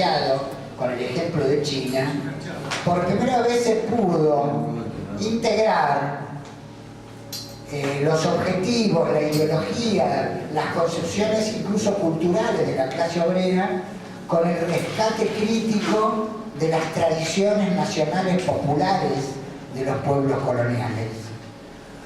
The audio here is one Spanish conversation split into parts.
proletariado, con el ejemplo de China, por primera vez se pudo integrar los objetivos, la ideología, las concepciones incluso culturales de la clase obrera con el rescate crítico de las tradiciones nacionales populares de los pueblos coloniales,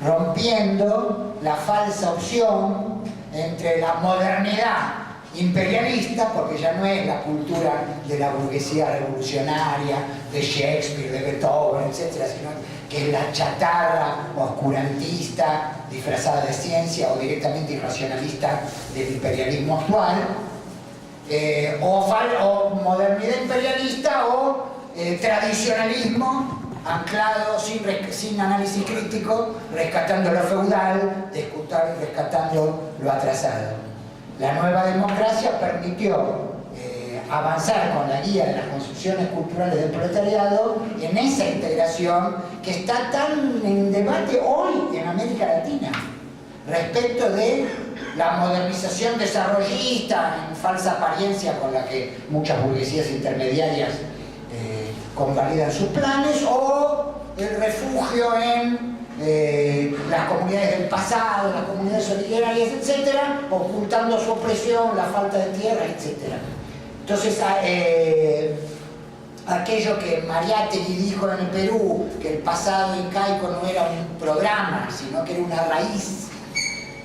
rompiendo la falsa opción entre la modernidad imperialista, porque ya no es la cultura de la burguesía revolucionaria, de Shakespeare, de Beethoven, etc., sino que es la chatarra oscurantista, disfrazada de ciencia o directamente irracionalista del imperialismo actual, o modernidad imperialista o tradicionalismo anclado sin análisis crítico, rescatando lo feudal, rescatando lo atrasado. La nueva democracia permitió avanzar con la guía de las construcciones culturales del proletariado en esa integración que está tan en debate hoy en América Latina respecto de la modernización desarrollista en falsa apariencia con la que muchas burguesías intermediarias convalidan sus planes, o el refugio en las comunidades del pasado, las comunidades originarias, etcétera, ocultando su opresión, la falta de tierra, etcétera. Entonces, aquello que Mariátegui dijo en el Perú, que el pasado incaico no era un programa, sino que era una raíz,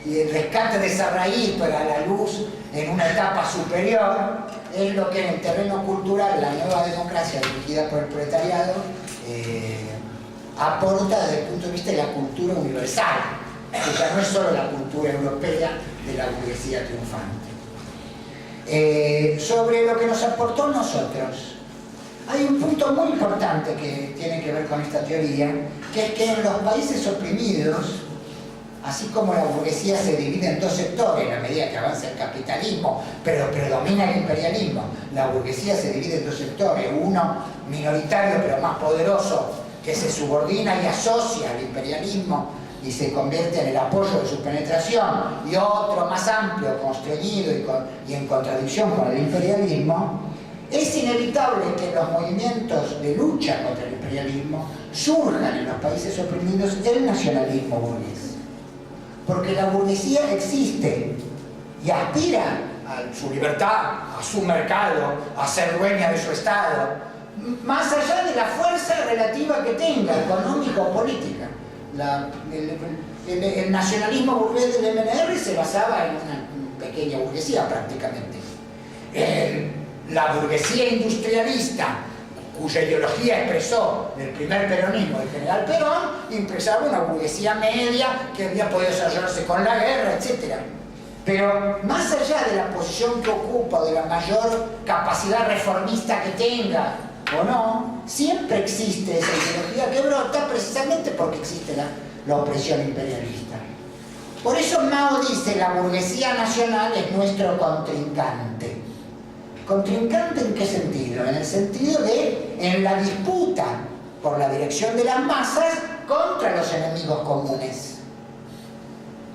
y el rescate de esa raíz para la luz en una etapa superior, es lo que en el terreno cultural la nueva democracia dirigida por el proletariado aporta desde el punto de vista de la cultura universal, que ya no es solo la cultura europea de la burguesía triunfante. Sobre lo que nos aportó nosotros, hay un punto muy importante que tiene que ver con esta teoría, que es que en los países oprimidos, así como la burguesía se divide en dos sectores a medida que avanza el capitalismo, pero predomina el imperialismo, la burguesía se divide en dos sectores, uno minoritario pero más poderoso, que se subordina y asocia al imperialismo y se convierte en el apoyo de su penetración, y otro más amplio, constreñido y en contradicción con el imperialismo. Es inevitable que los movimientos de lucha contra el imperialismo surjan en los países oprimidos el nacionalismo burgués, porque la burguesía existe y aspira a su libertad, a su mercado, a ser dueña de su Estado, más allá de la fuerza relativa que tenga, económica o política. El nacionalismo burgués del MNR se basaba en una pequeña burguesía prácticamente. La burguesía industrialista, cuya ideología expresó el primer peronismo del general Perón, expresaba una burguesía media que había podido desarrollarse con la guerra, etc. Pero más allá de la posición que ocupa, de la mayor capacidad reformista que tenga o no, siempre existe esa ideología que brota precisamente porque existe la opresión imperialista. Por eso Mao dice: la burguesía nacional es nuestro contrincante. ¿Contrincante en qué sentido? En el sentido de en la disputa por la dirección de las masas contra los enemigos comunes.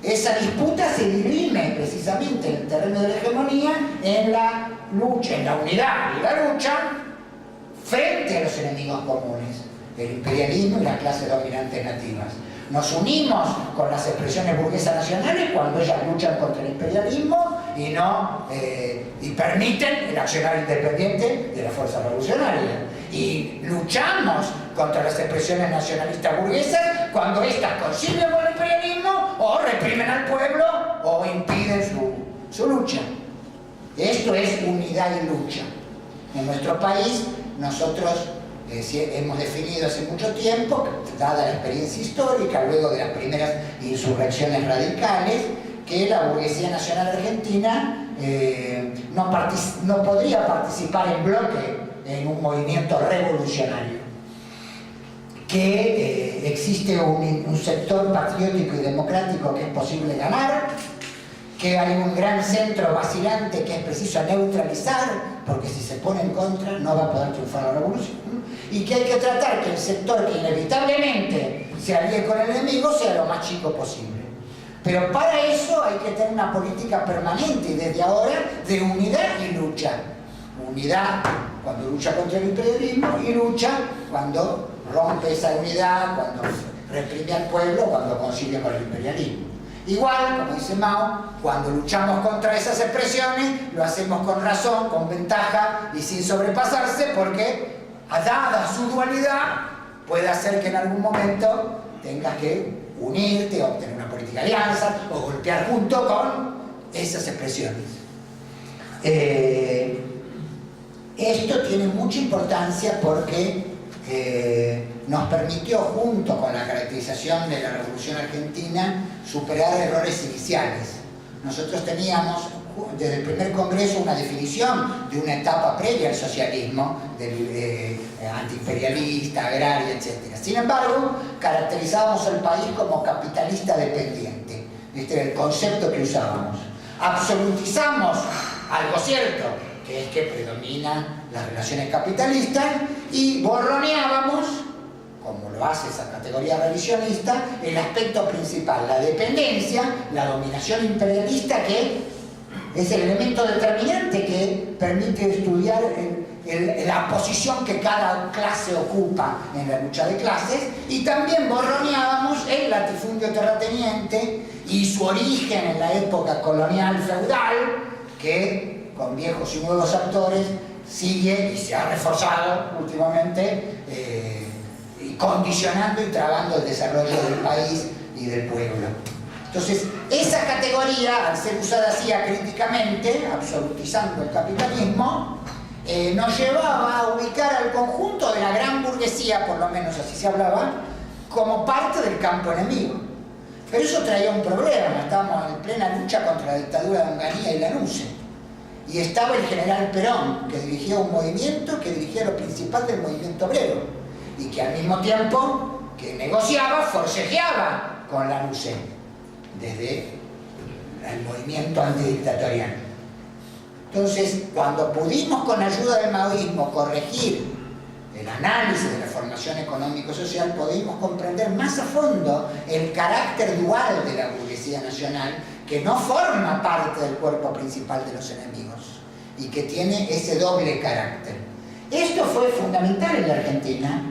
Esa disputa se dirime precisamente en el terreno de la hegemonía, en la lucha, en la unidad y la lucha frente a los enemigos comunes, el imperialismo y las clases dominantes nativas. Nos unimos con las expresiones burguesas nacionales cuando ellas luchan contra el imperialismo y permiten el accionar independiente de la fuerza revolucionaria. Y luchamos contra las expresiones nacionalistas burguesas cuando éstas consiguen con el imperialismo o reprimen al pueblo o impiden su lucha. Esto es unidad y lucha. En nuestro país nosotros hemos definido hace mucho tiempo, dada la experiencia histórica, luego de las primeras insurrecciones radicales, que la burguesía nacional argentina no podría participar en bloque en un movimiento revolucionario, que existe un sector patriótico y democrático que es posible ganar, que hay un gran centro vacilante que es preciso neutralizar, porque si se pone en contra no va a poder triunfar la revolución, y que hay que tratar que el sector que inevitablemente se alíe con el enemigo sea lo más chico posible. Pero para eso hay que tener una política permanente y desde ahora de unidad y lucha. Unidad cuando lucha contra el imperialismo, y lucha cuando rompe esa unidad, cuando reprime al pueblo, cuando concilia con el imperialismo. Igual, como dice Mao, cuando luchamos contra esas expresiones, lo hacemos con razón, con ventaja y sin sobrepasarse, porque, dada su dualidad, puede hacer que en algún momento tengas que unirte, obtener una política de alianza, o golpear junto con esas expresiones. Esto tiene mucha importancia porque nos permitió, junto con la caracterización de la Revolución Argentina, superar errores iniciales. Nosotros teníamos, desde el primer congreso, una definición de una etapa previa al socialismo, antiimperialista, agraria, etc. Sin embargo, caracterizábamos al país como capitalista dependiente. Este era el concepto que usábamos. Absolutizamos algo cierto, que es que predominan las relaciones capitalistas, y borroneábamos, como lo hace esa categoría revisionista, el aspecto principal, la dependencia, la dominación imperialista, que es el elemento determinante que permite estudiar la posición que cada clase ocupa en la lucha de clases, y también borroneábamos el latifundio terrateniente y su origen en la época colonial feudal, que con viejos y nuevos actores sigue y se ha reforzado últimamente, condicionando y trabando el desarrollo del país y del pueblo. Entonces, esa categoría, al ser usada así acríticamente, absolutizando el capitalismo, nos llevaba a ubicar al conjunto de la gran burguesía, por lo menos así se hablaba, como parte del campo enemigo. Pero eso traía un problema. Estábamos en plena lucha contra la dictadura de Onganía y Lanusse, y estaba el general Perón, que dirigía un movimiento, que dirigía lo principal del movimiento obrero, y que al mismo tiempo que negociaba, forcejeaba con Lanusse desde el movimiento antidictatorial. Entonces, cuando pudimos con ayuda del maoísmo corregir el análisis de la formación económico-social, pudimos comprender más a fondo el carácter dual de la burguesía nacional, que no forma parte del cuerpo principal de los enemigos y que tiene ese doble carácter. Esto fue fundamental en la Argentina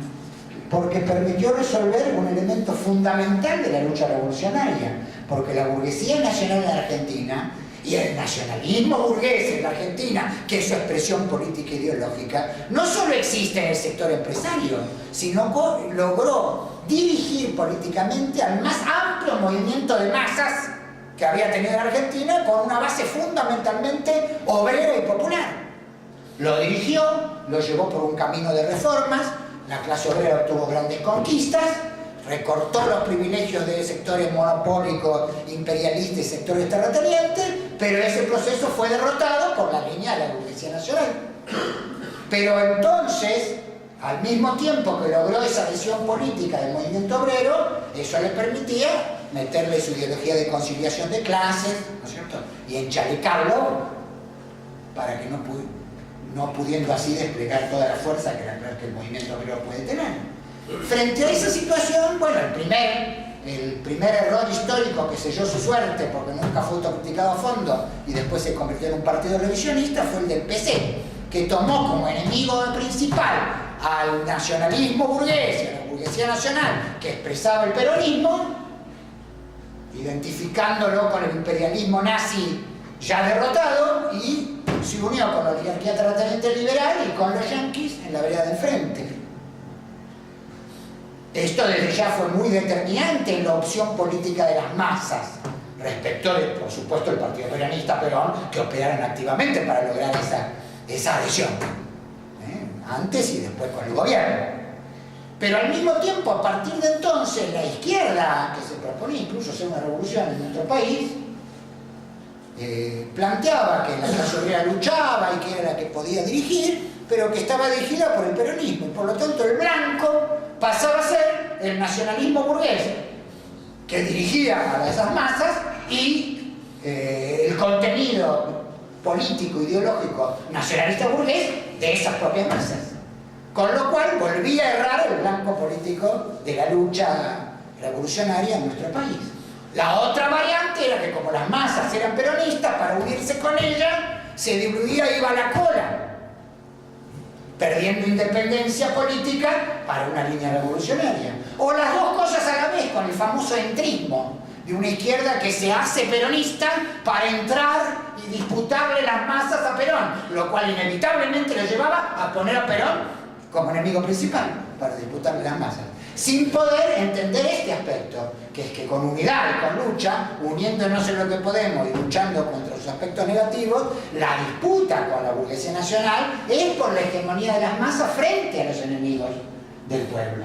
porque permitió resolver un elemento fundamental de la lucha revolucionaria, porque la burguesía nacional en la Argentina y el nacionalismo burgués en la Argentina, que es su expresión política e ideológica, no solo existe en el sector empresario, sino que logró dirigir políticamente al más amplio movimiento de masas que había tenido en Argentina, con una base fundamentalmente obrera y popular. Lo dirigió, lo llevó por un camino de reformas, la clase obrera obtuvo grandes conquistas, recortó los privilegios de sectores monopólicos, imperialistas y sectores terratenientes, pero ese proceso fue derrotado por la línea de la burguesía nacional. Pero entonces, al mismo tiempo que logró esa adhesión política del movimiento obrero, eso le permitía meterle su ideología de conciliación de clases, ¿no es cierto?, y enchalecarlo para que no pudiendo así desplegar toda la fuerza que el movimiento obrero puede tener. Frente a esa situación, bueno, el primer error histórico que selló su suerte, porque nunca fue autocriticado a fondo y después se convirtió en un partido revisionista, fue el del PC, que tomó como enemigo principal al nacionalismo burgués y a la burguesía nacional que expresaba el peronismo, identificándolo con el imperialismo nazi ya derrotado, y se unió con la oligarquía terrateniente liberal y con los yanquis en la vereda de enfrente. Esto desde ya fue muy determinante en la opción política de las masas respecto de, por supuesto, el Partido Peronista Perón, que operaron activamente para lograr esa adhesión, antes y después con el gobierno. Pero al mismo tiempo, a partir de entonces, la izquierda, que se proponía incluso hacer una revolución en nuestro país, planteaba que la clase obrera luchaba y que era la que podía dirigir, pero que estaba dirigida por el peronismo, y por lo tanto el blanco pasaba a ser el nacionalismo burgués, que dirigía a esas masas, y el contenido político, ideológico, nacionalista burgués de esas propias masas. Con lo cual volvía a errar el blanco político de la lucha revolucionaria en nuestro país. La otra variante era que, como las masas eran peronistas, para unirse con ella se dividía, iba a la cola. perdiendo independencia política para una línea revolucionaria. O las dos cosas a la vez, con el famoso entrismo de una izquierda que se hace peronista para entrar y disputarle las masas a Perón, lo cual inevitablemente lo llevaba a poner a Perón como enemigo principal para disputarle las masas, sin poder entender este aspecto, que es que con unidad y con lucha, uniéndonos en lo que podemos y luchando contra sus aspectos negativos, la disputa con la burguesía nacional es por la hegemonía de las masas frente a los enemigos del pueblo.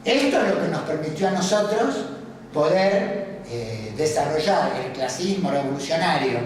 Esto es lo que nos permitió a nosotros poder desarrollar el clasismo revolucionario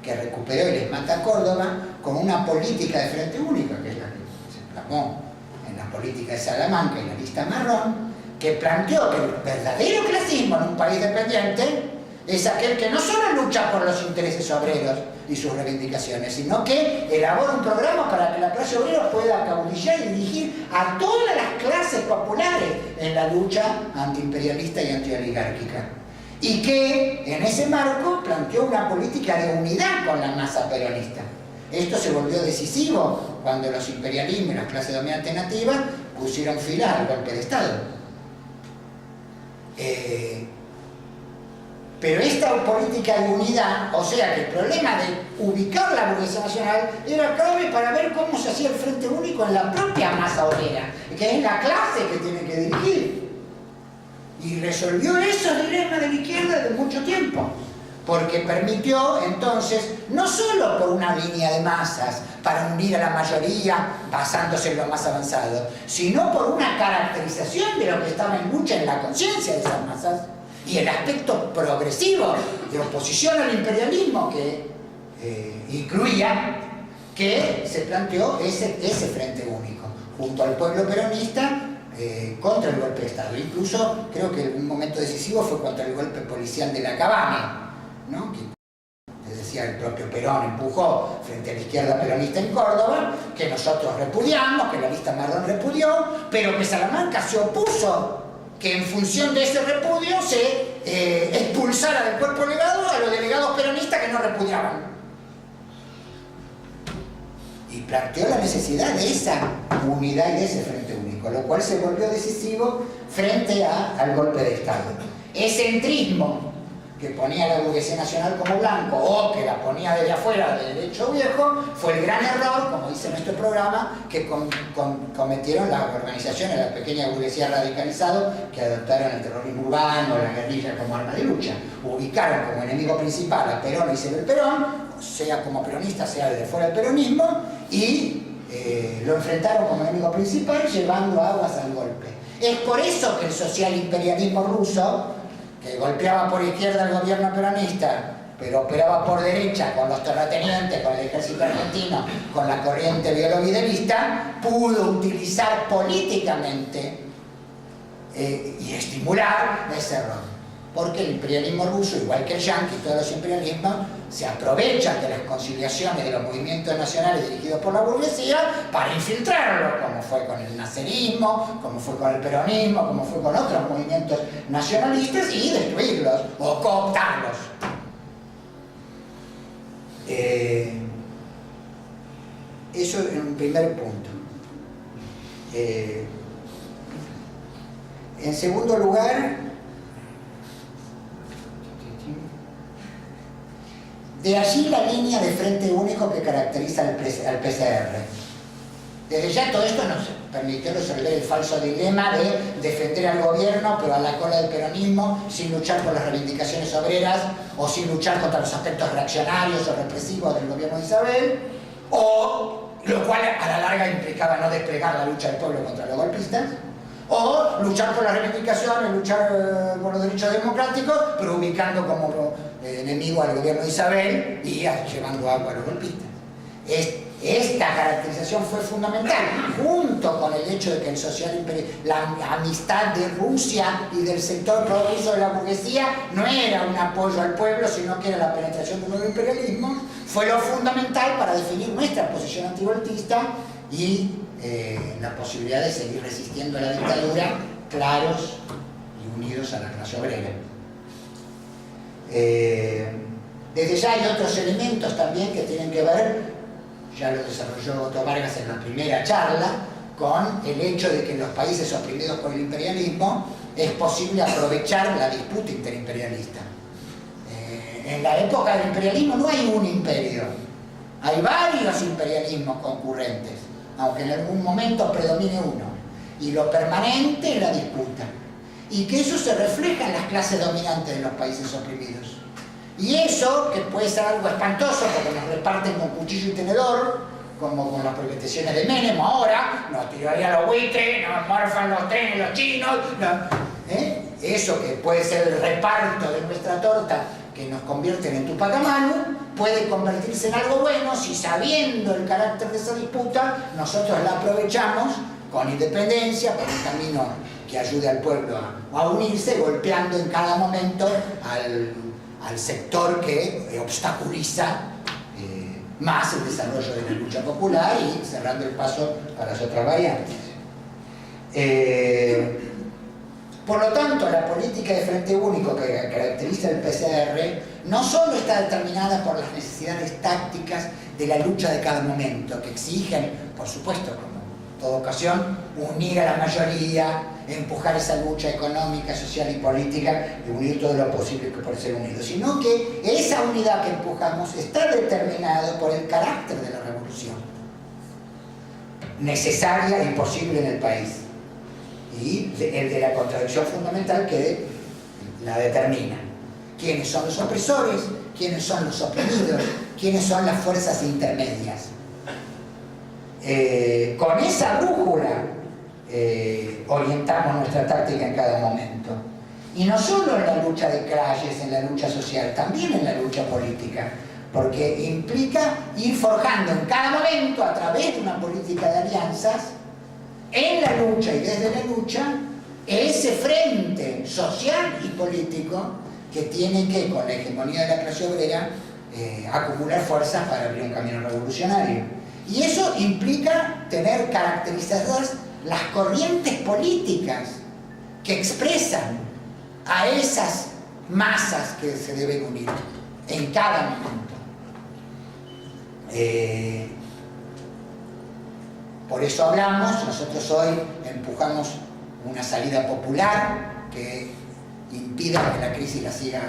que recuperó y les mata a Córdoba con una política de frente único, que es la que se plasmó en la política de Salamanca y la lista marrón, que planteó que el verdadero clasismo en un país dependiente es aquel que no solo lucha por los intereses obreros y sus reivindicaciones, sino que elabora un programa para que la clase obrera pueda acaudillar y dirigir a todas las clases populares en la lucha antiimperialista y antioligárquica. Y que en ese marco planteó una política de unidad con la masa peronista. Esto se volvió decisivo cuando los imperialismos y las clases dominantes nativas pusieron fin al golpe de Estado. Pero esta política de unidad, o sea que el problema de ubicar la burguesía nacional era clave para ver cómo se hacía el frente único en la propia masa obrera, que es la clase que tiene que dirigir. Y resolvió esos dilemas de la izquierda de mucho tiempo, porque permitió entonces, no solo por una línea de masas para unir a la mayoría basándose en lo más avanzado, sino por una caracterización de lo que estaba en lucha en la conciencia de esas masas y el aspecto progresivo de oposición al imperialismo que incluía que se planteó ese frente único junto al pueblo peronista contra el golpe de Estado. Incluso creo que un momento decisivo fue contra el golpe policial de la Cabane, ¿no? Que, les decía, el propio Perón empujó frente a la izquierda peronista en Córdoba, que nosotros repudiamos, que la lista marrón repudió, pero que Salamanca se opuso que en función de ese repudio se expulsara del cuerpo legado a los delegados peronistas que no repudiaban. Y planteó la necesidad de esa unidad y de ese frente único, lo cual se volvió decisivo frente al golpe de Estado. Ese entrismo que ponía a la burguesía nacional como blanco o que la ponía desde afuera de derecho viejo fue el gran error, como dice nuestro programa, que cometieron las organizaciones, la pequeña burguesía radicalizada que adoptaron el terrorismo urbano, la guerrilla como arma de lucha. Ubicaron como enemigo principal a Perón y Isabel Perón, sea como peronista, sea desde fuera del peronismo, y lo enfrentaron como enemigo principal llevando aguas al golpe. Es por eso que el social imperialismo ruso, que golpeaba por izquierda al gobierno peronista, pero operaba por derecha con los terratenientes, con el ejército argentino, con la corriente biologidelista, pudo utilizar políticamente y estimular ese error. Porque el imperialismo ruso, igual que el yanqui y todos los imperialismos, se aprovechan de las conciliaciones de los movimientos nacionales dirigidos por la burguesía para infiltrarlo, como fue con el nacionalismo, como fue con el peronismo, como fue con otros movimientos nacionalistas, y destruirlos o cooptarlos. Eso es un primer punto. En segundo lugar, de allí la línea de frente único que caracteriza al PCR. Desde ya todo esto nos permitió resolver el falso dilema de defender al gobierno pero a la cola del peronismo sin luchar por las reivindicaciones obreras o sin luchar contra los aspectos reaccionarios o represivos del gobierno de Isabel, o lo cual a la larga implicaba no desplegar la lucha del pueblo contra los golpistas, o luchar por las reivindicaciones, luchar por los derechos democráticos, pero ubicando como enemigo al gobierno de Isabel y llevando agua a los golpistas. Esta caracterización fue fundamental, junto con el hecho de que el la amistad de Rusia y del sector progreso de la burguesía no era un apoyo al pueblo, sino que era la penetración de un nuevo imperialismo, fue lo fundamental para definir nuestra posición antivoltista y la posibilidad de seguir resistiendo a la dictadura claros y unidos a la clase obrera. Desde ya hay otros elementos también que tienen que ver ya lo desarrolló Otto Vargas en la primera charla, con el hecho de que en los países oprimidos por el imperialismo es posible aprovechar la disputa interimperialista. En la época del imperialismo no hay un imperio, hay varios imperialismos concurrentes, aunque en algún momento predomine uno, y lo permanente es la disputa, y que eso se refleja en las clases dominantes de los países oprimidos. Y eso, que puede ser algo espantoso porque nos reparten con cuchillo y tenedor, como con las privatizaciones de Menem ahora, nos tirarían los buitres, nos morfan los trenes los chinos, eso que puede ser el reparto de nuestra torta que nos convierten en Tupac Amaru, puede convertirse en algo bueno si, sabiendo el carácter de esa disputa, nosotros la aprovechamos con independencia, por un camino que ayude al pueblo a unirse, golpeando en cada momento al sector que obstaculiza más el desarrollo de la lucha popular y cerrando el paso para las otras variantes. Por lo tanto, la política de frente único que caracteriza el PCR no solo está determinada por las necesidades tácticas de la lucha de cada momento, que exigen, por supuesto, como en toda ocasión, unir a la mayoría, empujar esa lucha económica, social y política y unir todo lo posible que puede ser unido, sino que esa unidad que empujamos está determinada por el carácter de la revolución, necesaria y posible en el país, y el de la contradicción fundamental que la determina. ¿Quiénes son los opresores? ¿Quiénes son los oprimidos? ¿Quiénes son las fuerzas intermedias? Con esa brújula orientamos nuestra táctica en cada momento. Y no solo en la lucha de calles, en la lucha social, también en la lucha política, porque implica ir forjando en cada momento, a través de una política de alianzas, en la lucha y desde la lucha, ese frente social y político que tiene que, con la hegemonía de la clase obrera, acumular fuerzas para abrir un camino revolucionario. Y eso implica tener caracterizadas las corrientes políticas que expresan a esas masas que se deben unir en cada momento. Por eso hablamos, nosotros hoy empujamos una salida popular que impida que la crisis la siga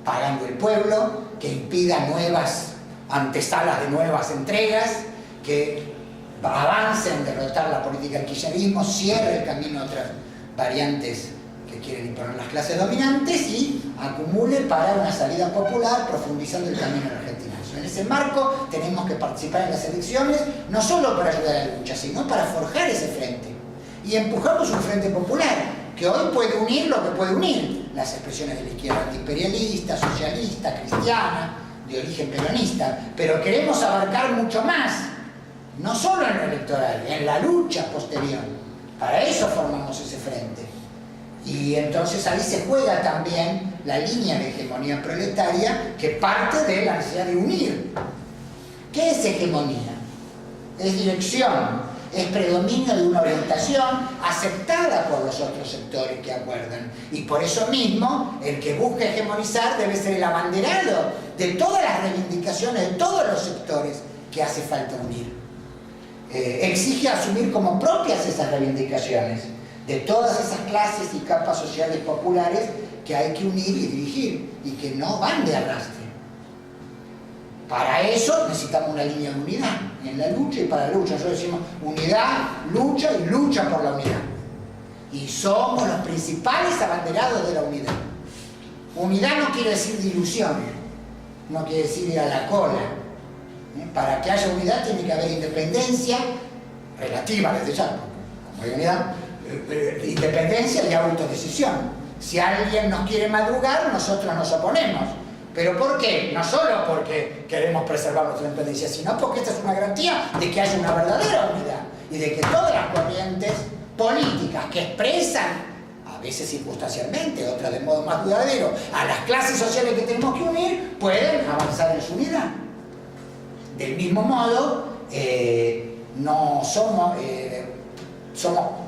pagando el pueblo, que impida nuevas antesalas de nuevas entregas, que avance en derrotar la política del kirchnerismo, cierre el camino a otras variantes que quieren imponer las clases dominantes y acumule para una salida popular profundizando el camino en Argentina. En ese marco tenemos que participar en las elecciones, no solo para ayudar a la lucha, sino para forjar ese frente. Y empujamos un frente popular que hoy puede unir lo que puede unir las expresiones de la izquierda antiimperialista, socialista, cristiana, de origen peronista, pero queremos abarcar mucho más, no solo en lo electoral, en la lucha posterior. Para eso formamos ese frente. Y entonces ahí se juega también la línea de hegemonía proletaria que parte de la necesidad de unir. ¿Qué es hegemonía? Es dirección, es predominio de una orientación aceptada por los otros sectores que acuerdan. Y por eso mismo, el que busca hegemonizar debe ser el abanderado de todas las reivindicaciones de todos los sectores que hace falta unir. Exige asumir como propias esas reivindicaciones de todas esas clases y capas sociales populares que hay que unir y dirigir y que no van de arrastre. Para eso necesitamos una línea de unidad en la lucha y para la lucha. Nosotros decimos unidad, lucha y lucha por la unidad. Y somos los principales abanderados de la unidad. Unidad no quiere decir dilución, no quiere decir ir a la cola. Para que haya unidad tiene que haber independencia relativa desde ya, como hay unidad, independencia y autodecisión. Si alguien nos quiere madrugar, nosotros nos oponemos. ¿Pero por qué? No solo porque queremos preservar nuestra independencia, sino porque esta es una garantía de que haya una verdadera unidad y de que todas las corrientes políticas que expresan, a veces circunstancialmente, otras de modo más duradero, a las clases sociales que tenemos que unir, pueden avanzar en su unidad. Del mismo modo, no somos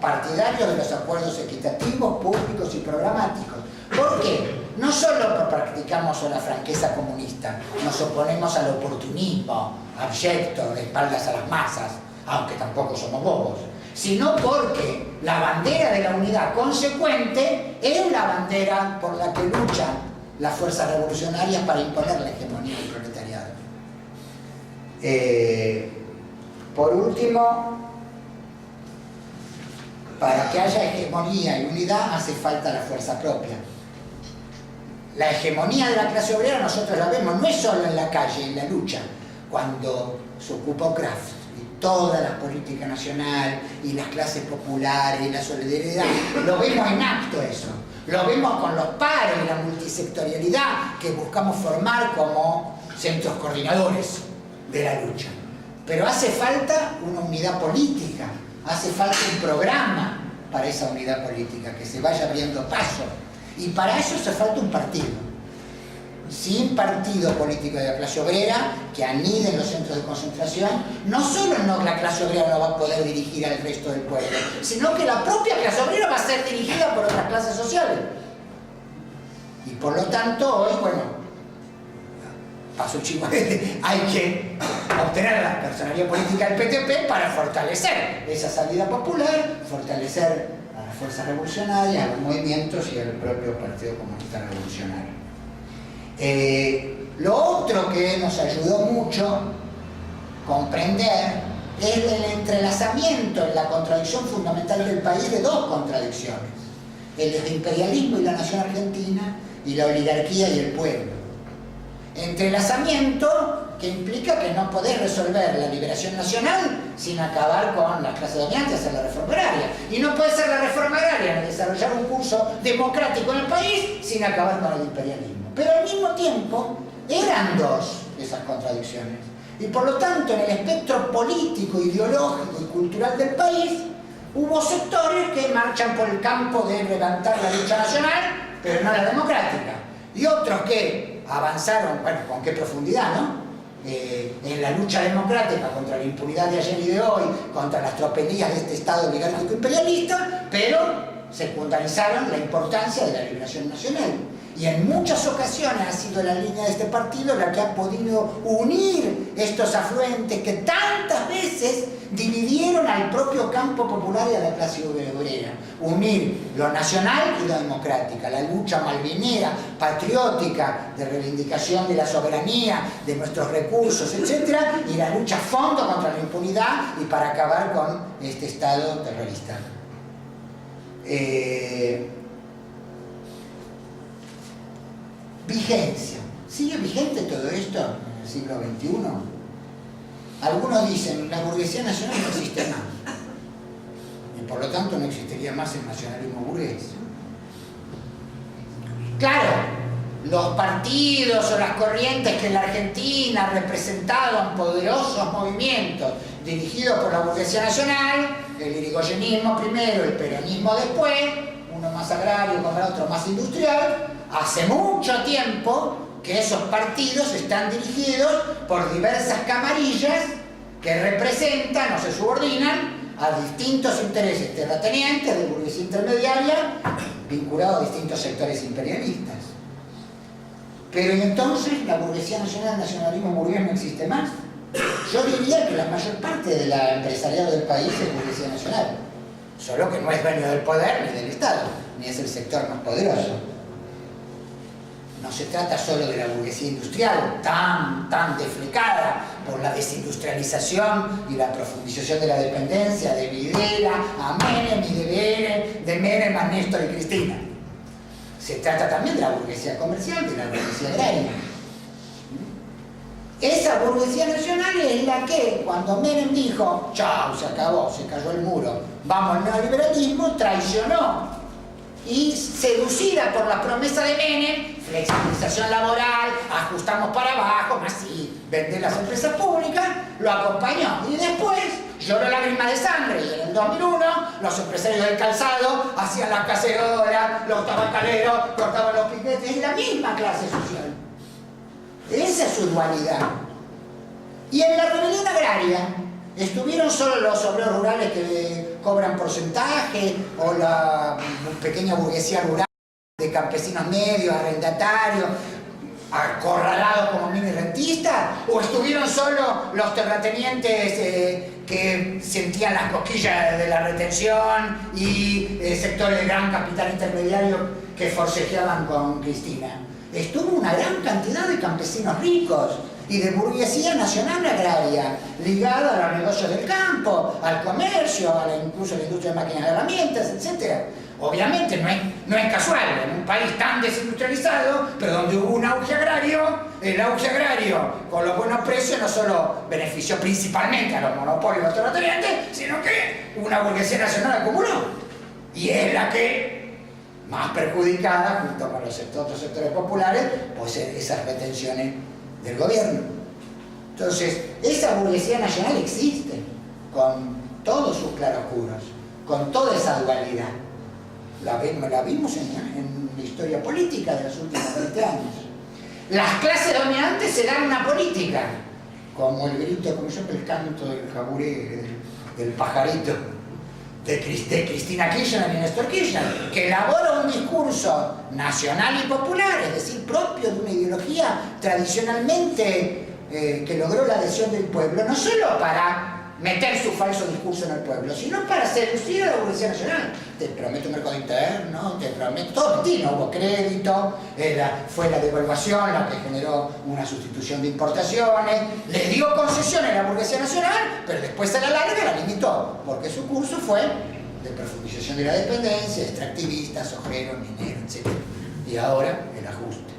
partidarios de los acuerdos equitativos, públicos y programáticos. ¿Por qué? No solo practicamos la franqueza comunista, nos oponemos al oportunismo, abyecto, de espaldas a las masas, aunque tampoco somos bobos, sino porque la bandera de la unidad consecuente es la bandera por la que luchan las fuerzas revolucionarias para imponer la hegemonía del proletariado. Por último, para que haya hegemonía y unidad hace falta la fuerza propia. La hegemonía de la clase obrera nosotros la vemos, no es solo en la calle, en la lucha. Cuando se ocupó Kraft y toda la política nacional y las clases populares y la solidaridad, lo vemos en acto eso. Lo vemos con los pares y la multisectorialidad que buscamos formar como centros coordinadores de la lucha. Pero hace falta una unidad política, hace falta un programa para esa unidad política, que se vaya abriendo paso. Y para eso hace falta un partido. Sin partido político de la clase obrera, que anide en los centros de concentración, no solo la clase obrera no va a poder dirigir al resto del pueblo, sino que la propia clase obrera va a ser dirigida por otras clases sociales. Y por lo tanto, hoy, bueno, paso chico, hay que obtener la personalidad política del PTP para fortalecer esa salida popular, fortalecer a las fuerzas revolucionarias, a los movimientos y al propio Partido Comunista Revolucionario. Lo otro que nos ayudó mucho a comprender es el entrelazamiento en la contradicción fundamental del país de dos contradicciones: el imperialismo y la nación argentina, y la oligarquía y el pueblo. Entrelazamiento que implica que no podés resolver la liberación nacional sin acabar con las clases dominantes, hacer la reforma agraria. Y no puede ser la reforma agraria desarrollar un curso democrático en el país sin acabar con el imperialismo. Pero al mismo tiempo eran dos esas contradicciones. Y por lo tanto, en el espectro político, ideológico y cultural del país, hubo sectores que marchan por el campo de levantar la lucha nacional, pero no la democrática. Y otros que avanzaron, bueno, con qué profundidad, ¿no? En la lucha democrática contra la impunidad de ayer y de hoy, contra las tropelías de este Estado oligárquico imperialista, pero secundarizaron la importancia de la liberación nacional. Y en muchas ocasiones ha sido la línea de este partido la que ha podido unir estos afluentes que tantas veces dividieron al propio campo popular y a la clase obrera. Unir lo nacional y lo democrática, la lucha malvinera, patriótica, de reivindicación de la soberanía, de nuestros recursos, etc. Y la lucha a fondo contra la impunidad y para acabar con este Estado terrorista. Vigencia. ¿Sigue vigente todo esto en el siglo XXI? Algunos dicen, la burguesía nacional no existe más. Y por lo tanto no existiría más el nacionalismo burgués. Claro, los partidos o las corrientes que en la Argentina representaban poderosos movimientos dirigidos por la burguesía nacional, el irigoyenismo primero, el peronismo después, uno más agrario como el otro más industrial, hace mucho tiempo que esos partidos están dirigidos por diversas camarillas que representan o se subordinan a distintos intereses terratenientes de burguesía intermediaria vinculados a distintos sectores imperialistas. Pero ¿y entonces la burguesía nacional, el nacionalismo burgués no existe más? Yo diría que la mayor parte de la empresariado del país es burguesía nacional, solo que no es dueño del poder ni del Estado, ni es el sector más poderoso. No se trata solo de la burguesía industrial, tan desflecada por la desindustrialización y la profundización de la dependencia de Videla a Menem y de Menem a Néstor y Cristina. Se trata también de la burguesía comercial, de la burguesía agraria. Esa burguesía nacional es la que, cuando Menem dijo, chao, se acabó, se cayó el muro, vamos al neoliberalismo, traicionó. Y seducida por la promesa de Menem, flexibilización laboral, ajustamos para abajo, más sí, vender las empresas públicas, lo acompañó. Y después lloró lágrimas de sangre. Y en el 2001, los empresarios del calzado hacían las cacerolas, los tabacaleros cortaban los piquetes. Es la misma clase social. Esa es su dualidad. Y en la rebelión agraria estuvieron solo los obreros rurales que cobran porcentaje o la pequeña burguesía rural de campesinos medios, arrendatarios. acorralados como mini rentistas? ¿O estuvieron solo los terratenientes que sentían las cosquillas de la retención y sectores de gran capital intermediario que forcejeaban con Cristina? Estuvo una gran cantidad de campesinos ricos y de burguesía nacional agraria, ligada a los negocios del campo, al comercio, incluso a la industria de máquinas y herramientas, etc. Obviamente no es casual, en un país tan desindustrializado, pero donde hubo un auge agrario, el auge agrario con los buenos precios no solo benefició principalmente a los monopolios de los terratenientes, sino que una burguesía nacional acumuló. Y es la que más perjudicada, junto con los otros sectores populares, pues esas retenciones del gobierno. Entonces, esa burguesía nacional existe, con todos sus claroscuros, con toda esa dualidad. La vimos en la historia política de los últimos 20 años. Las clases dominantes se dan una política, como el grito, como yo el canto del jaburé, del pajarito, de Cristina Kirchner y Néstor Kirchner, que elabora un discurso nacional y popular, es decir, propio de una ideología tradicionalmente que logró la adhesión del pueblo, no solo para meter su falso discurso en el pueblo, sino para seducir a la burguesía nacional. Te prometo un mercado interno, te prometo todo mentira, no hubo crédito, fue la devaluación la que generó una sustitución de importaciones, le dio concesiones a la burguesía nacional, pero después a la larga la limitó, porque su curso fue de profundización de la dependencia, extractivista, sojero, minero, etc. Y ahora el ajuste.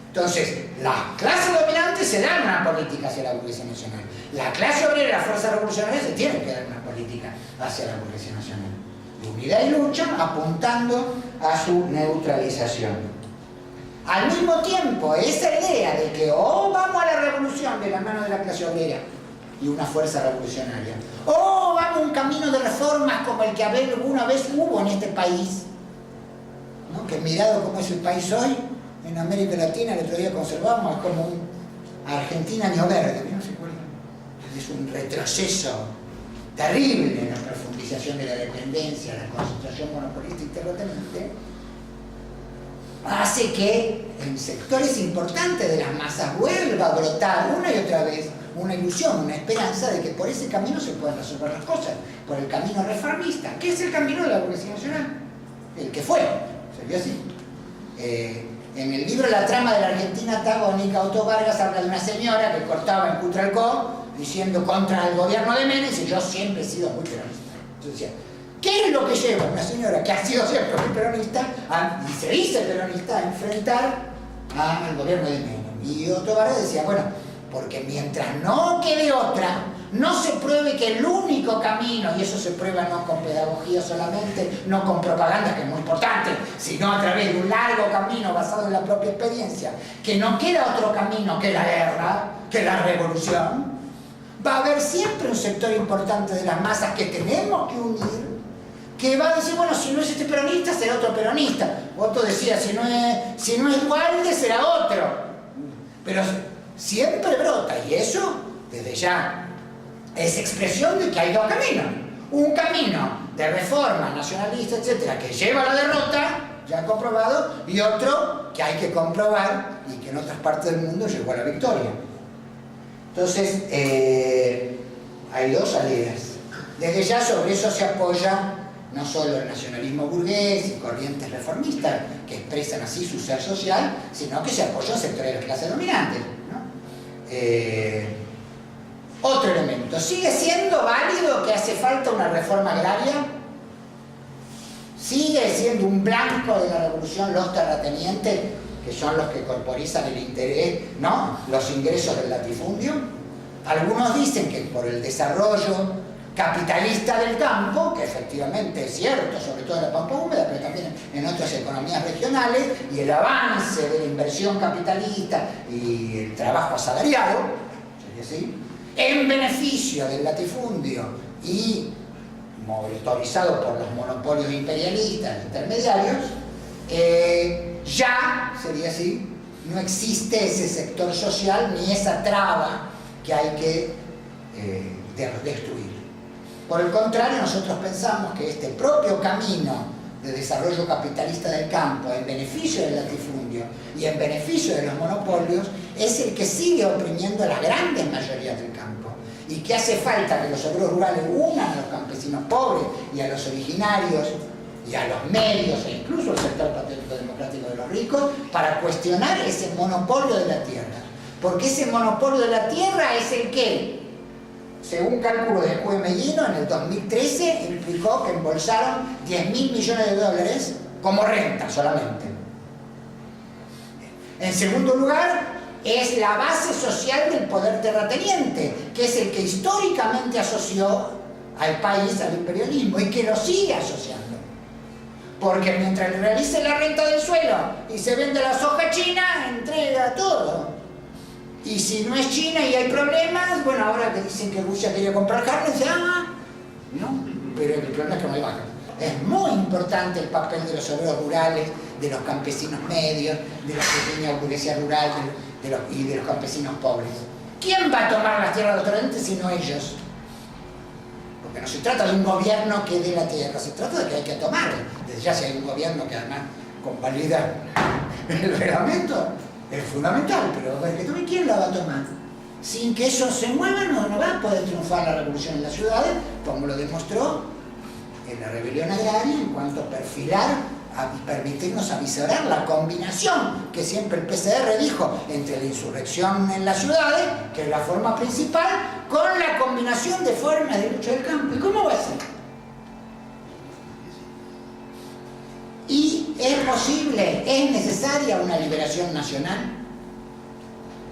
Entonces, las clases dominantes se dan una política hacia la burguesía nacional. La clase obrera y la fuerza revolucionaria se tienen que dar una política hacia la burguesía nacional. De unidad y lucha, apuntando a su neutralización. Al mismo tiempo, esa idea de que o vamos a la revolución de la mano de la clase obrera y una fuerza revolucionaria, o vamos a un camino de reformas como el que alguna vez hubo en este país, ¿no? Que mirado como es el país hoy, en América Latina, el otro día conservamos, es como un Argentina neoverde, no sé cuál es un retroceso terrible en la profundización de la dependencia, la concentración monopolista y terrateniente, hace que en sectores importantes de las masas vuelva a brotar una y otra vez una ilusión, una esperanza de que por ese camino se pueden resolver las cosas, por el camino reformista, que es el camino de la burguesía nacional, el que fue, sería así. En el libro La trama de la Argentina antagónica, Otto Vargas habla de una señora que cortaba en Cutralcó diciendo contra el gobierno de Menem, y yo siempre he sido muy peronista. Entonces decía, ¿qué es lo que lleva a una señora que ha sido siempre muy peronista y se dice peronista a enfrentar al gobierno de Menem? Y Otto Vargas decía, bueno, porque mientras no quede otra, no se pruebe que el único camino, y eso se prueba no con pedagogía solamente, no con propaganda, que es muy importante, sino a través de un largo camino basado en la propia experiencia, que no queda otro camino que la guerra, que la revolución, va a haber siempre un sector importante de las masas que tenemos que unir, que va a decir, bueno, si no es este peronista, será otro peronista. Otto decía, si no es Dualde, será otro. Pero siempre brota, y eso, desde ya, es expresión de que hay dos caminos. Un camino de reforma nacionalista, etcétera, que lleva a la derrota, ya comprobado, y otro que hay que comprobar y que en otras partes del mundo llegó a la victoria. Entonces, hay dos salidas. Desde ya sobre eso se apoya no solo el nacionalismo burgués y corrientes reformistas que expresan así su ser social, sino que se apoya el sector de las clases dominantes, ¿no? Otro elemento, ¿sigue siendo válido que hace falta una reforma agraria? ¿Sigue siendo un blanco de la revolución los terratenientes, que son los que corporizan el interés, ¿no? Los ingresos del latifundio? Algunos dicen que por el desarrollo capitalista del campo, que efectivamente es cierto, sobre todo en la pampa húmeda, pero también en otras economías regionales, y el avance de la inversión capitalista y el trabajo asalariado, sería así, en beneficio del latifundio y motorizado por los monopolios imperialistas intermediarios, ya, sería así, no existe ese sector social ni esa traba que hay que destruir. Por el contrario, nosotros pensamos que este propio camino de desarrollo capitalista del campo en beneficio del latifundio y en beneficio de los monopolios es el que sigue oprimiendo a las grandes mayorías del campo, y que hace falta que los obreros rurales unan a los campesinos pobres y a los originarios y a los medios e incluso al sector patriótico democrático de los ricos para cuestionar ese monopolio de la tierra, porque ese monopolio de la tierra es el que, según cálculo de Juez Mellino, en el 2013 implicó que embolsaron 10.000 millones de dólares como renta solamente. En segundo lugar, es la base social del poder terrateniente, que es el que históricamente asoció al país al imperialismo y que lo sigue asociando. Porque mientras le realice la renta del suelo y se vende la soja china, entrega todo. Y si no es China y hay problemas, bueno, ahora que dicen que Rusia quería comprar carne, dice, no, pero el problema es que no hay vaca. Es muy importante el papel de los obreros rurales, de los campesinos medios, de la pequeña burguesía rural y de los campesinos pobres. ¿Quién va a tomar las tierras de los terratenientes si no ellos? Porque no se trata de un gobierno que dé la tierra, se trata de que hay que tomarla. Desde ya si hay un gobierno que además convalida el reglamento, es fundamental, pero a ver, ¿quién la va a tomar? Sin que eso se mueva no va a poder triunfar la revolución en las ciudades, como lo demostró en la rebelión agraria, en cuanto a perfilar y permitirnos avisorar la combinación que siempre el PCR dijo entre la insurrección en las ciudades, que es la forma principal, con la combinación de formas de lucha del campo. ¿Y cómo va a ser? ¿Y es posible, es necesaria una liberación nacional?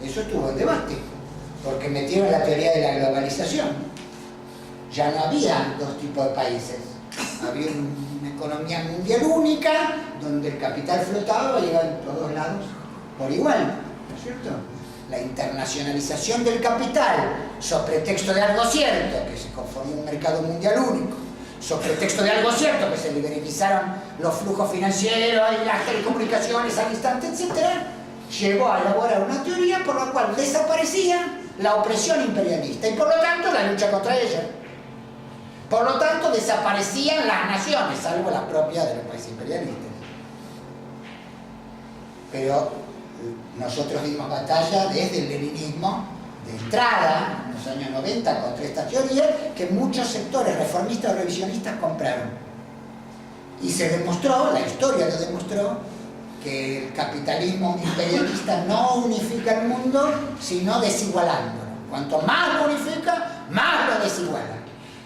Eso estuvo en debate, porque metieron la teoría de la globalización. Ya no había dos tipos de países. Había una economía mundial única, donde el capital flotaba y iba a todos lados por igual, ¿no es cierto? La internacionalización del capital, sobre pretexto de algo cierto, que se conformó un mercado mundial único, sobre pretexto de algo cierto, que se liberalizaron los flujos financieros y las telecomunicaciones al instante, etc., llevó a elaborar una teoría por la cual desaparecía la opresión imperialista y por lo tanto la lucha contra ella. Por lo tanto, desaparecían las naciones, salvo la propia de los países imperialistas. Pero nosotros dimos batalla desde el leninismo de entrada, en los años 90, contra esta teoría, que muchos sectores reformistas o revisionistas compraron. Y se demostró, la historia lo demostró, que el capitalismo imperialista no unifica el mundo, sino desigualándolo. Cuanto más lo unifica, más lo desiguala.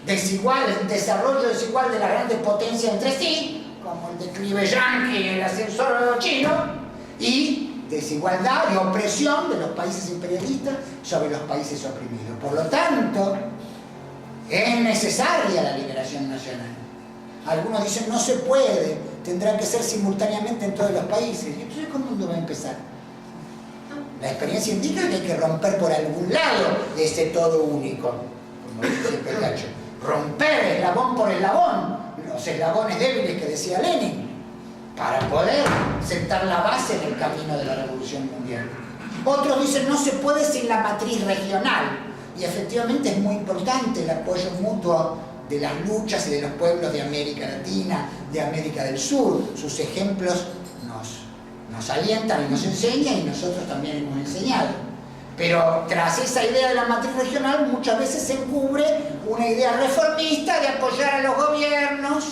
Desigual, el desarrollo desigual de las grandes potencias entre sí, como el declive yanqui y el ascensor chino, y desigualdad y opresión de los países imperialistas sobre los países oprimidos. Por lo tanto, es necesaria la liberación nacional. Algunos dicen no se puede, tendrá que ser simultáneamente en todos los países. ¿Y entonces cómo va a empezar? La experiencia indica que hay que romper por algún lado ese todo único, como dice siempre Cacho. Romper eslabón por eslabón, los eslabones débiles que decía Lenin, para poder sentar la base en el camino de la revolución mundial. Otros dicen no se puede sin la matriz regional, y efectivamente es muy importante el apoyo mutuo de las luchas y de los pueblos de América Latina, de América del Sur. Sus ejemplos nos alientan y nos enseñan, y nosotros también hemos enseñado. Pero tras esa idea de la matriz regional muchas veces se encubre una idea reformista de apoyar a los gobiernos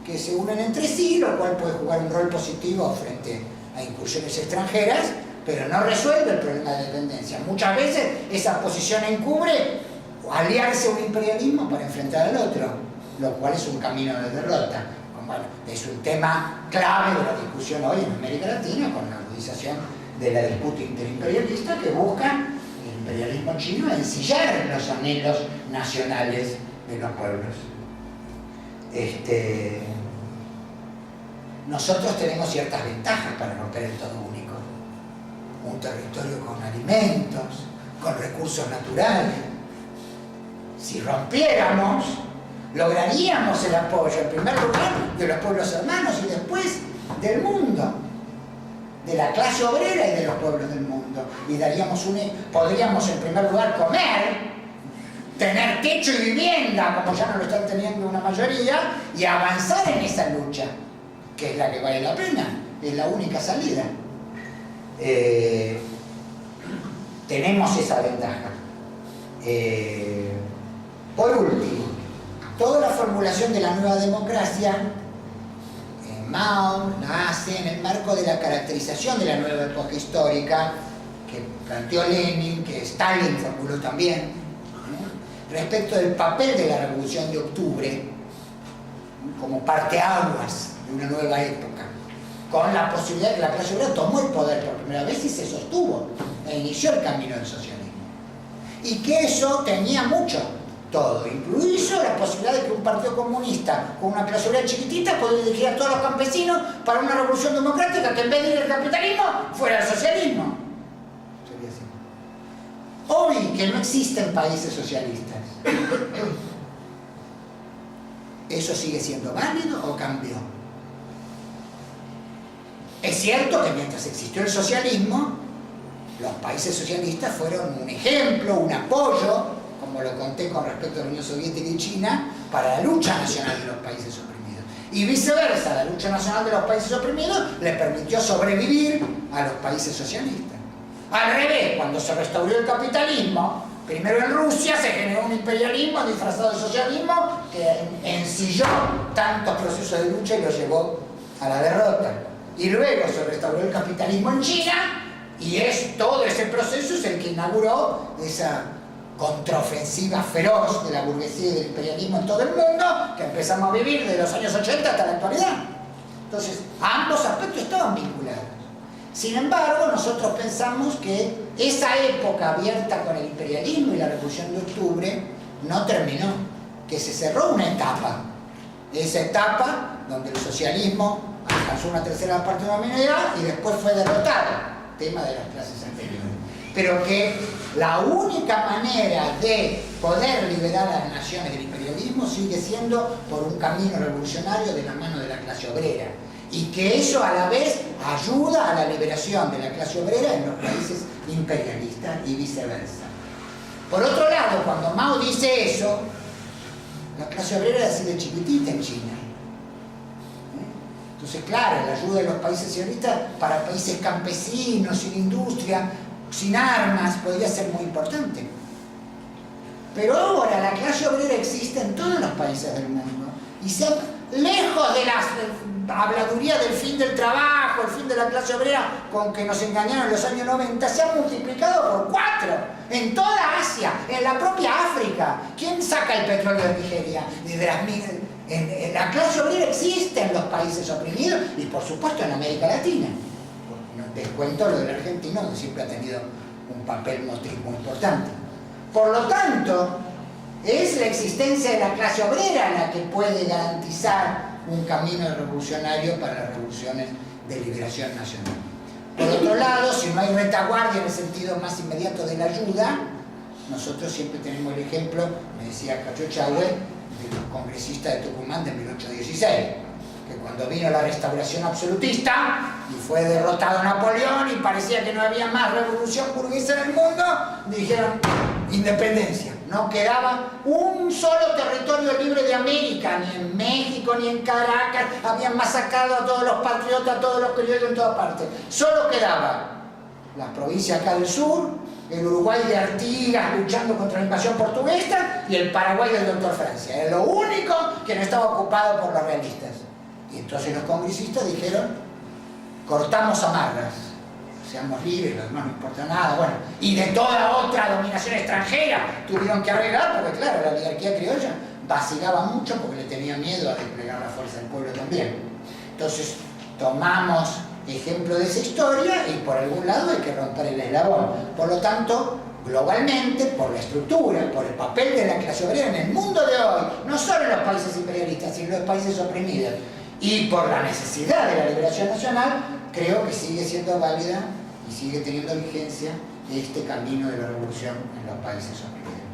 que se unen entre sí, lo cual puede jugar un rol positivo frente a incursiones extranjeras, pero no resuelve el problema de dependencia. Muchas veces esa posición encubre aliarse a un imperialismo para enfrentar al otro, lo cual es un camino de derrota. Bueno, es un tema clave de la discusión hoy en América Latina, con la agudización de la disputa interimperialista que busca el imperialismo chino ensillar los anhelos nacionales de los pueblos. Nosotros tenemos ciertas ventajas para romper el todo único. Un territorio con alimentos, con recursos naturales. Si rompiéramos, lograríamos el apoyo, en primer lugar, de los pueblos hermanos y después del mundo, de la clase obrera y de los pueblos del mundo. Y podríamos en primer lugar comer, tener techo y vivienda, agenda, como ya no lo están teniendo una mayoría, y avanzar en esa lucha, que es la que vale la pena, es la única salida. Tenemos esa ventaja. Por último, toda la formulación de la nueva democracia, Mao la hace en el marco de la caracterización de la nueva época histórica que planteó Lenin, que Stalin formuló también, respecto del papel de la Revolución de Octubre como parteaguas de una nueva época, con la posibilidad de que la clase obrera tomó el poder por primera vez y se sostuvo e inició el camino del socialismo. Y que eso tenía mucho, todo, incluso la posibilidad de que un partido comunista con una clase obrera chiquitita pueda dirigir a todos los campesinos para una revolución democrática que en vez de ir al capitalismo fuera el socialismo. Sería así. Hoy que no existen países socialistas, ¿eso sigue siendo válido o cambió? Es cierto que mientras existió el socialismo, los países socialistas fueron un ejemplo, un apoyo, como lo conté con respecto a la Unión Soviética y China, para la lucha nacional de los países oprimidos. Y viceversa, la lucha nacional de los países oprimidos les permitió sobrevivir a los países socialistas. Al revés, cuando se restauró el capitalismo, primero en Rusia se generó un imperialismo disfrazado de socialismo que ensilló tantos procesos de lucha y los llevó a la derrota. Y luego se restauró el capitalismo en China, y todo ese proceso es el que inauguró esa contraofensiva feroz de la burguesía y del imperialismo en todo el mundo, que empezamos a vivir desde los años 80 hasta la actualidad. Entonces, ambos aspectos estaban vinculados. Sin embargo, nosotros pensamos que esa época abierta con el imperialismo y la Revolución de Octubre no terminó, que se cerró una etapa. Esa etapa donde el socialismo alcanzó una tercera parte de la humanidad y después fue derrotado, tema de las clases anteriores. Pero que la única manera de poder liberar a las naciones del imperialismo sigue siendo por un camino revolucionario de la mano de la clase obrera, y que eso a la vez ayuda a la liberación de la clase obrera en los países imperialistas y viceversa. Por otro lado, cuando Mao dice eso, la clase obrera era así de chiquitita en China. Entonces, claro, la ayuda de los países socialistas para países campesinos, sin industria, sin armas, podría ser muy importante. Pero ahora la clase obrera existe en todos los países del mundo. Y lejos de la habladuría del fin del trabajo, el fin de la clase obrera con que nos engañaron en los años 90, se ha multiplicado por 4 en toda Asia, en la propia África. ¿Quién saca el petróleo de Nigeria? De las minas. La clase obrera existe en los países oprimidos y por supuesto en América Latina. No te cuento lo del argentino, que siempre ha tenido un papel motriz muy importante. Por lo tanto, es la existencia de la clase obrera la que puede garantizar un camino revolucionario para las revoluciones de liberación nacional. Por otro lado, si no hay retaguardia en el sentido más inmediato de la ayuda, nosotros siempre tenemos el ejemplo, me decía Cacho Chahue, de los congresistas de Tucumán de 1816, que cuando vino la restauración absolutista y fue derrotado Napoleón y parecía que no había más revolución burguesa en el mundo, dijeron independencia. No quedaba un solo territorio libre de América, ni en México ni en Caracas. Habían masacrado a todos los patriotas, a todos los criollos en todas partes. Solo quedaba las provincias acá del sur, el Uruguay de Artigas luchando contra la invasión portuguesa y el Paraguay del Doctor Francia. Era lo único que no estaba ocupado por los realistas. Y entonces los congresistas dijeron, cortamos amarras, seamos libres, lo demás no importa nada. Bueno, y de toda otra dominación extranjera tuvieron que arreglar, porque claro, la oligarquía criolla vacilaba mucho porque le tenía miedo a desplegar la fuerza del pueblo también. Entonces tomamos ejemplo de esa historia y por algún lado hay que romper el eslabón. Por lo tanto, globalmente, por la estructura, por el papel de la clase obrera en el mundo de hoy, no solo en los países imperialistas, sino en los países oprimidos, y por la necesidad de la liberación nacional, creo que sigue siendo válida y sigue teniendo vigencia este camino de la revolución en los países oprimidos.